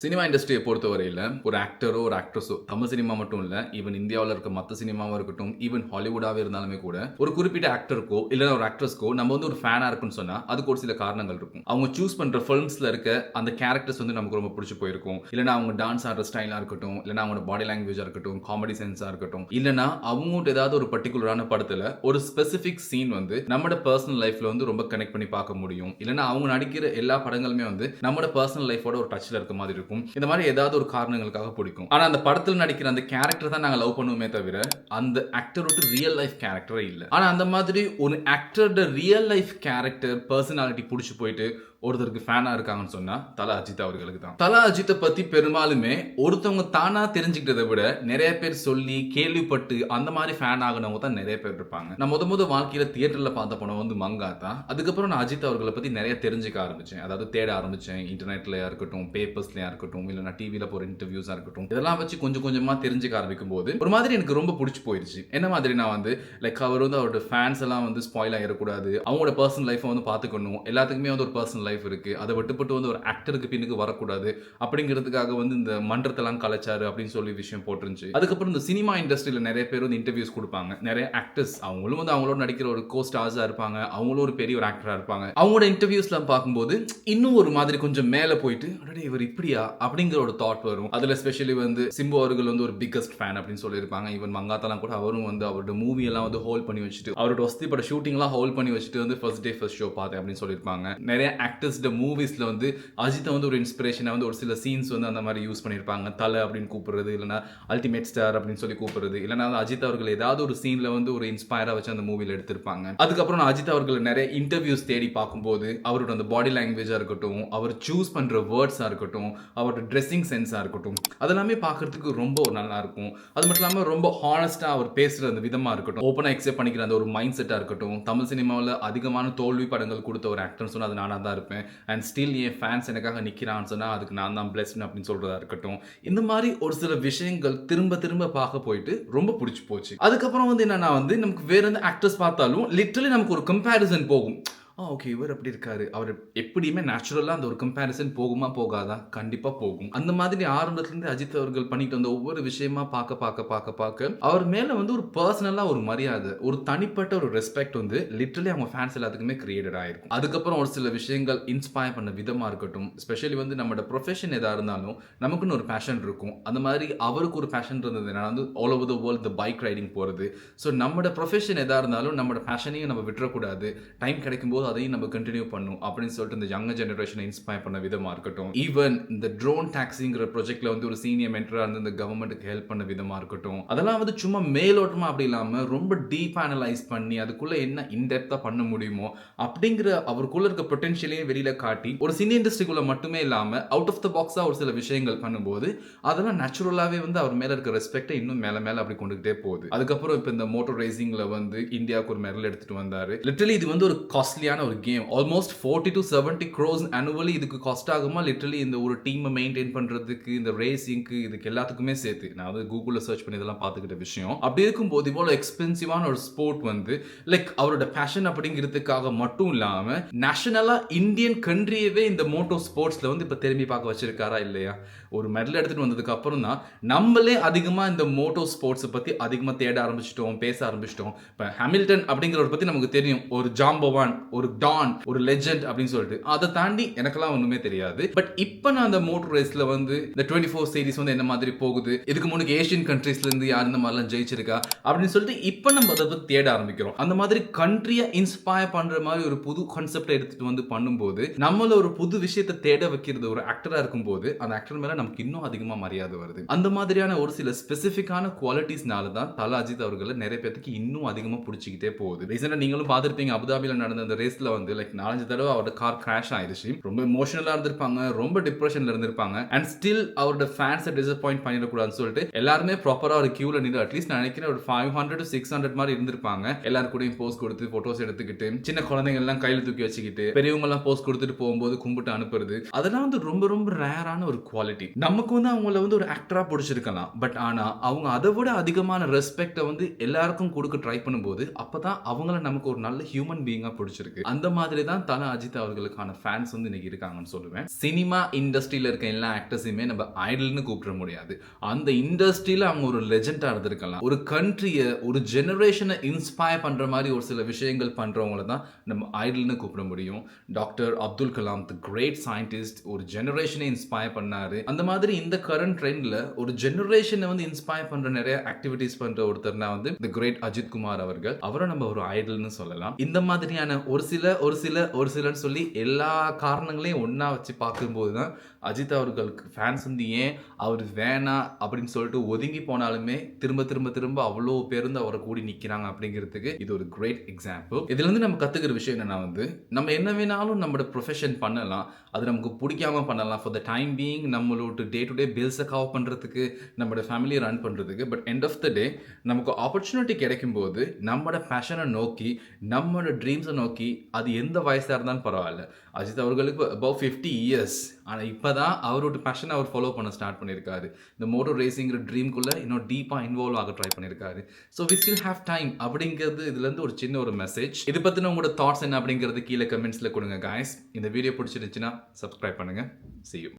Cinema இண்டஸ்ட்ரியை பொறுத்தவரையில ஒரு ஆக்டரோ, ஒரு ஆக்ட்ரஸோ தமிழ் சினிமா மட்டும் இல்ல, ஈவன் இந்தியாவுல இருக்க மத்த சினிமாவா இருக்கட்டும், ஈவன் ஹாலிவுட்டாவே இருந்தாலுமே கூட, ஒரு குறிப்பிட்ட ஆக்டருக்கோ, இல்ல ஒரு ஆக்ட்ரஸ்க்கோ நம்ம வந்து ஒரு ஃபேனா இருக்கோம்னு சொன்னா, அதுக்கு ஒரு சில காரணங்கள் இருக்கும். அவங்க சூஸ் பண்ற ஃபிலிம்ஸ்ல இருக்க அந்த கேரக்டர்ஸ் வந்து நமக்கு ரொம்ப புடிச்சு போயிருக்கும். இல்லன்னா அவங்க டான்ஸ் ஆடுற ஸ்டைலா இருக்கட்டும், இல்லன்னா அவங்களோட பாடி லாங்குவேஜா இருக்கட்டும், காமெடி சென்ஸா இருக்கட்டும், இல்லன்னா அவங்கள்ட்ட ஏதாவது ஒரு பர்ட்டிகுலரான படத்துல ஒரு ஸ்பெசிபிக் சீன் வந்து நம்மோட பர்சனல் லைஃப்ல வந்து ரொம்ப கனெக்ட் பண்ணி பார்க்க முடியும். இல்லன்னா அவங்க நடிக்கிற எல்லா படங்களுமே வந்து நம்மோட பர்சனல் லைஃபோட ஒரு டச்ல இருக்க மாதிரி இருக்கும். இந்த மாதிரி ஏதாவது ஒரு காரணங்களுக்காக பிடிக்கும். ஆனா அந்த படத்துல நடிக்கிற அந்த கேரக்டர் தான் நாங்க லவ் பண்ணுவோமே தவிர அந்த ஆக்டரோட ரியல் லைஃப் கேரக்டரே இல்ல. ஆனா அந்த மாதிரி ஒரு ஆக்டரோட ரியல் லைஃப் கேரக்டர் பர்சனாலிட்டி புடிச்சு போயிட்டு ஒருத்தருக்கு ஃபேனா இருக்காங்கன்னு சொன்னா தல அஜித் அவர்களுக்கு தான். தல அஜித்தை பத்தி பெரும்பாலுமே ஒருத்தவங்க தானா தெரிஞ்சுக்கிட்டதை விட நிறைய பேர் சொல்லி கேள்விப்பட்டு அந்த மாதிரி ஃபேன் ஆகினவங்க தான் நிறைய பேர் இருப்பாங்க. நான் முத வாழ்க்கையில தியேட்டர்ல பார்த்த படம் வந்து மங்கா தான். அதுக்கப்புறம் நான் அஜித் அவர்களை பத்தி நிறைய தெரிஞ்சுக்க ஆரம்பிச்சேன். அதாவது தேட ஆரம்பிச்சேன். இன்டர்நெட்லயா இருக்கட்டும், பேப்பர்ஸ்லயா இருக்கட்டும், இல்ல நான் டிவில போற இன்டர்வியூஸா இருக்கட்டும், இதெல்லாம் வச்சு கொஞ்சம் கொஞ்சமா தெரிஞ்சுக்க ஆரம்பிக்கும் போது ஒரு மாதிரி எனக்கு ரொம்ப பிடிச்சி போயிருச்சு. என்ன மாதிரி நான் வந்து லைக் அவர் வந்து அவரோட ஃபேன்ஸ் எல்லாம் வந்து ஸ்பாயில் ஆயிடக்கூடாது, அவங்களோட பர்சனல் லைஃபை வந்து பார்த்துக்கணும், எல்லாத்துக்குமே வந்து ஒரு பர்சனல் லைஃப் இருக்கு, அதை விட்டுப்பட்டு வந்து ஒரு ஆக்டருக்கு பின்னுக்கு வரக்கூடாது அப்படிங்கிறதுக்காக வந்து இந்த மன்றத்தெல்லாம் கலைச்சாரு அப்படின்னு சொல்லி விஷயம் போட்டுருந்துச்சு. அதுக்கப்புறம் இந்த சினிமா இண்டஸ்ட்ரியில நிறைய பேர் வந்து இன்டர்வியூஸ் கொடுப்பாங்க. நிறைய ஆக்டர்ஸ் அவங்களும் வந்து அவங்களோட நடிக்கிற ஒரு கோ ஸ்டார்ஸா இருப்பாங்க, அவங்களும் ஒரு பெரிய ஒரு ஆக்டரா இருப்பாங்க. அவங்களோட இன்டர்வியூஸ்லாம் பார்க்கும்போது இன்னும் ஒரு மாதிரி கொஞ்சம் மேல போயிட்டு அடடே இவர் இப்படியா அப்படிங்கிற ஒரு தாட் வரும். அதுல ஸ்பெஷலி வந்து சிம்பு அவர்கள் வந்து ஒரு பிக்கஸ்ட் ஃபேன் அப்படின்னு சொல்லியிருப்பாங்க. ஈவன் மங்காத்தெல்லாம் கூட அவரும் வந்து அவரோட மூவி எல்லாம் வந்து ஹோல்ட் பண்ணி வச்சுட்டு அவரோட வசதி பட ஷூட்டிங்லாம் ஹோல்ட் பண்ணி வச்சுட்டு வந்து ஃபர்ஸ்ட் டே ஃபர்ஸ்ட் ஷோ பார்த்தேன் அப்படின்னு சொல்லியிருப்பாங்க. நிறைய ஆக்டர்ஸ் மூவிஸ்ல வந்து அஜித்தை வந்து ஒரு இன்ஸ்பிரேஷனா வந்து ஒரு சில சீன்ஸ் வந்து அந்த மாதிரி யூஸ் பண்ணியிருப்பாங்க. தலை அப்படின்னு கூப்பிடுறது, இல்லைனா அல்டிமேட் ஸ்டார் அப்படின்னு சொல்லி கூப்பிடுறது, இல்லைனா அஜித் அவர்கள் ஏதாவது ஒரு சீன்ல வந்து ஒரு இன்ஸ்பயரா வச்சு அந்த மூவில எடுத்திருப்பாங்க. அதுக்கப்புறம் நான் அஜித் அவர்கள் நிறைய இன்டர்வியூஸ் தேடி பார்க்கும்போது அவரோட அந்த பாடி லாங்குவேஜா இருக்கட்டும், அவர் சூஸ் பண்ற வேர்ட்ஸா இருக்கட்டும், அவரோட ட்ரெஸ்ஸிங் சென்ஸா இருக்கட்டும், அதெல்லாமே பார்க்கறதுக்கு ரொம்ப நல்லா இருக்கும். அது மட்டும் இல்லாமல் ரொம்ப ஹானஸ்டா அவர் பேசுற அந்த விதமா இருக்கட்டும், ஓப்பனா அக்செப்ட் பண்ணிக்கிற அந்த ஒரு மைண்ட் செட்டா இருக்கட்டும், தமிழ் சினிமாவில் அதிகமான தோல்வி படங்கள் கொடுத்த ஒரு ஆக்டர் சொன்னா அது நானா தான் இருப்பேன். அண்ட் ஸ்டில் என் ஃபேன்ஸ் எனக்காக நிற்கிறான்னு சொன்னால் அதுக்கு நான் தான் பிளெஸ்ட் அப்படின்னு சொல்கிறதா இருக்கட்டும். இந்த மாதிரி ஒரு சில விஷயங்கள் திரும்ப திரும்ப பார்க்க போயிட்டு ரொம்ப பிடிச்சி போச்சு. அதுக்கப்புறம் வந்து என்னன்னா வந்து நமக்கு வேற எந்த ஆக்டர்ஸ் பார்த்தாலும் லிட்டரலி நமக்கு ஒரு கம்பேரிசன் போகும். ஓகே இவர் அப்படி இருக்காரு, அவர் எப்படியுமே நேச்சுரலா அந்த ஒரு கம்பேரிசன் போகுமா போகாதா? கண்டிப்பா போகும். அந்த மாதிரி ஆரம்பத்துல இருந்து அஜித் அவர்கள் பண்ணிட்டு வந்த ஒவ்வொரு விஷயமா பார்க்க அவர் மேல வந்து ஒரு பர்சனலா ஒரு மரியாதை, ஒரு தனிப்பட்ட ஒரு ரெஸ்பெக்ட் வந்து லிட்டரலி அவங்க ஃபேன்ஸ் எல்லாத்துக்குமே கிரியேட்டட் ஆயிருக்கும். அதுக்கப்புறம் ஒரு சில விஷயங்கள் இன்ஸ்பயர் பண்ண விதமா இருக்கட்டும், ஸ்பெஷலி வந்து நம்மளோட ப்ரொஃபஷன் எதா இருந்தாலும் நமக்குன்னு ஒரு பேஷன் இருக்கும். அந்த மாதிரி அவருக்கு ஒரு பேஷன் இருந்தது. நான் வந்து all over the world bike riding போறது. ஸோ நம்மளோட ப்ரொஃபஷன் எதா இருந்தாலும் நம்மளோட பேஷனையும் நம்ம விட்டுறக்கூடாது, டைம் கிடைக்கும் போது அதையும் நம்ம கண்டினியூ பண்ணும் அப்படின்னு சொல்லிட்டு இந்த யங் ஜெனரேஷனை இன்ஸ்பயர் பண்ண விதமா இருக்கட்டும். ஈவன் இந்த ட்ரோன் டாக்ஸிங்கிற ப்ராஜெக்ட்ல வந்து ஒரு சீனியர் மென்டரா இருந்து இந்த கவர்மெண்ட்டுக்கு ஹெல்ப் பண்ண விதமா இருக்கட்டும். அதெல்லாம் வந்து சும்மா மேலோட்டமா அப்படி இல்லாம ரொம்ப டீப் அனலைஸ் பண்ணி அதுக்குள்ள என்ன இன்டெப்தா பண்ண முடியுமோ அப்படிங்கிற அவருக்குள்ள இருக்க பொட்டன்ஷியலையும் வெளியில காட்டி ஒரு சினி இண்டஸ்ட்ரிக்குள்ள மட்டுமே இல்லாம அவுட் ஆஃப் த பாக்ஸா ஒரு சில விஷயங்கள் பண்ணும்போது அதெல்லாம் நேச்சுரலாவே வந்து அவர் மேல இருக்க ரெஸ்பெக்டை இன்னும் மேல மேல அப்படி கொண்டுகிட்டே போகுது. அதுக்கப்புறம் இப்ப இந்த மோட்டர் ரேசிங்ல வந்து இந்தியாவுக்கு ஒரு மெடல் எடுத்துட்டு வந்தாரு. லிட்டரலி இது வந்து ஒரு காஸ்ட்லியான ஒரு game. Almost 40 to 70 crores annually இதுக்கு காஸ்ட் ஆகுமா லிட்டரலி இந்த ஒரு டீமை மெயின்டைன் பண்றதுக்கு, இந்த ரேசிங்க்கு, இதுக்கு எல்லாத்துக்குமே சேர்த்து நான் வந்து கூகுளில் சர்ச் பண்ணி இதெல்லாம் பார்த்துக்கிட்ட விஷயம். அப்படி இருக்கும்போது இவ்வளோ எக்ஸ்பென்சிவான ஒரு ஸ்போர்ட் வந்து லைக் அவரோட பேஷன் அப்படிங்கிறதுக்காக மட்டும் இல்லாம நேஷனலா இந்தியன் கண்ட்ரியவே இந்த மோட்டோ ஸ்போர்ட்ஸ்ல வந்து இப்ப திரும்பி பார்க்க வச்சிருக்காரா இல்லையா? ஒரு மெடல் எடுத்துட்டு வந்ததுக்கு அப்புறம் தான் நம்மளே அதிகமா இந்த மோட்டோ ஸ்போர்ட்ஸ் பத்தி அதிகமா தேட ஆரம்பிச்சிட்டோம், பேச ஆரம்பிச்சிட்டோம். இப்ப ஹாமில்டன் அப்படிங்கிறவரை பத்தி நமக்கு தெரியும், ஒரு ஜாம்பவான், ஒரு டான், ஒரு லெஜெண்ட் அப்படின்னு சொல்லிட்டு. அதை தாண்டி எனக்கெல்லாம் ஒண்ணுமே தெரியாது. பட் இப்போ நான் அந்த மோட்டர் ரேஸ்ல வந்து இந்த 24 சீரிஸ் வந்து என்ன மாதிரி போகுது, இதுக்கு முன்னாடி ஏசியன் கண்ட்ரீஸ்ல இருந்து யார் இந்த மாதிரிலாம் ஜெயிச்சிருக்கா அப்படின்னு சொல்லிட்டு இப்போ நம்ம அதை பத்தி தேட ஆரம்பிக்கிறோம். அந்த மாதிரி கண்ட்ரியை இன்ஸ்பயர் பண்ற மாதிரி ஒரு புது கான்செப்ட் எடுத்துட்டு வந்து பண்ணும்போது நம்மள ஒரு புது விஷயத்தை தேட வைக்கிறது ஒரு ஆக்டரா இருக்கும்போது அந்த ஆக்டர் மேல நமக்கு இன்னும் அதிகமா மரியாதை வருது. அந்த மாதிரியான ஒரு சில ஸ்பெசிபிக்கான குவாலிட்டிஸ்னால தான் தல அஜித் அவர்களை நிறைய பேருக்கு இன்னும் அதிகமா பிடிச்சிக்கிட்டே போகுது. ரீசெண்டா நீங்களும் பார்த்திருப்பீங்க, அபுதாபில நடந்த அந்த ரேஸ்ல வந்து லைக் 4-5 தடவை அவரோட கார் கிராஷ் ஆயிடுச்சு. ரொம்ப எமோஷனலா இருந்திருப்பாங்க, ரொம்ப டிப்ரெஷன்ல இருந்திருப்பாங்க. அண்ட் ஸ்டில் அவரோட ஃபேன்ஸை டிசப்பாயிண்ட் பண்ணிடக்கூடாதுன்னு சொல்லிட்டு எல்லாருமே ப்ராப்பரா ஒரு கியூல நின்று அட்லீஸ்ட் நான் நினைக்கிறேன் ஒரு 500 to 600 மாதிரி இருந்திருப்பாங்க. எல்லாரும் கூடயும் போஸ்ட் கொடுத்து போட்டோஸ் எடுத்துக்கிட்டு, சின்ன குழந்தைங்க எல்லாம் கையில தூக்கி வச்சுக்கிட்டு, பெரியவங்க எல்லாம் போஸ்ட் கொடுத்துட்டு போகும்போது கும்பிட்டு அனுப்புறது, அதெல்லாம் வந்து ரொம்ப ரொம்ப ரேரான ஒரு குவாலிட்டி. நமக்கு வந்து அவங்கள வந்து ஒரு ஆக்டரா பிடிச்சிருக்கலாம், பட் ஆனா அவங்க அதை விட அதிகமான ரெஸ்பெக்டை வந்து எல்லாருக்கும் கொடுக்க ட்ரை பண்ணும்போது அப்பதான் அவங்கள நமக்கு ஒரு நல்ல ஹியூமன் பீயிங்கா பிடிச்சிருக்கு. அந்த மாதிரி தான் தல அஜித் அவர்களுக்கான ஃபேன்ஸ் வந்து இன்னைக்கு இருக்காங்கன்னு சொல்லுவேன். சினிமா இண்டஸ்ட்ரியில இருக்க எல்லா ஆக்டர்ஸையுமே நம்ம ஐடல்னு கூப்பிட முடியாது. அந்த இண்டஸ்ட்ரியில அவங்க ஒரு லெஜெண்டா இருந்திருக்கலாம். ஒரு கண்ட்ரிய ஒரு ஜெனரேஷனை இன்ஸ்பயர் பண்ற மாதிரி ஒரு சில விஷயங்கள் பண்றவங்கள தான் நம்ம ஐடல்னு கூப்பிட முடியும். டாக்டர் அப்துல் கலாம் தி கிரேட் சயின்டிஸ்ட் ஒரு ஜெனரேஷனை இன்ஸ்பயர் பண்ணாரு. அந்த மாதிரி இந்த கரண்ட் ட்ரெண்ட்ல ஒரு ஜெனரேஷனை வந்து இன்ஸ்பயர் பண்ற நிறைய ஆக்டிவிட்டிஸ் பண்ற ஒருத்தர்னா வந்து தி கிரேட் அஜித் குமார் அவர்கள். அவரை நம்ம ஒரு ஐடல்னு சொல்லலாம். இந்த மாதிரியான ஒரு சிலன்னு சொல்லி எல்லா காரணங்களையும் ஒண்ணா வச்சு பார்க்கும்போது தான் அஜித் அவர்களுக்கு ஃபேன்ஸ் வந்து ஏன் அவர் வேணாம் அப்படின்னு சொல்லிட்டு ஒதுங்கி போனாலுமே திரும்ப திரும்ப திரும்ப அவ்வளோ பேர் வந்து அவரை கூடி நிற்கிறாங்க அப்படிங்கிறதுக்கு இது ஒரு கிரேட் எக்ஸாம்பிள். இதுல இருந்து நம்ம கத்துக்கிற விஷயம் என்னன்னா வந்து நம்ம என்ன வேணாலும் நம்மளோட ப்ரொஃபஷன் பண்ணலாம், அது நமக்கு பிடிக்காம பண்ணலாம் ஃபார் த டைம் பீயிங், நம்மளோட டே டு டே பில்ஸை கவர் பண்ணுறதுக்கு, நம்மளோட ஃபேமிலியை ரன் பண்ணுறதுக்கு. பட் எண்ட் ஆஃப் த டே நமக்கு ஆப்பர்ச்சுனிட்டி கிடைக்கும் போது நம்மளோட பேஷனை நோக்கி நம்மளோட ட்ரீம்ஸை நோக்கி அது எந்த வயசாக இருந்தாலும் பரவாயில்ல. அஜித் அவர்களுக்கு அபவ் 50 இயர்ஸ், ஆனால் இப்போ தான் அவரோட பேஷனை அவர் ஃபாலோ பண்ண ஸ்டார்ட் பண்ணியிருக்காரு. இந்த மோட்டர் ரேசிங்கிற ட்ரீம்குள்ளே இன்னும் டீப்பாக இன்வால்வ் ஆக ட்ரை பண்ணியிருக்காரு. So we still have time அப்படிங்கிறது இதுலேருந்து ஒரு சின்ன ஒரு மெசேஜ். இது பற்றின உங்களோட தாட்ஸ் என்ன அப்படிங்கிறது கீழே கமெண்ட்ஸில் கொடுங்க guys. இந்த வீடியோ பிடிச்சிருந்துச்சுன்னா சப்ஸ்கிரைப் பண்ணுங்கள். See you.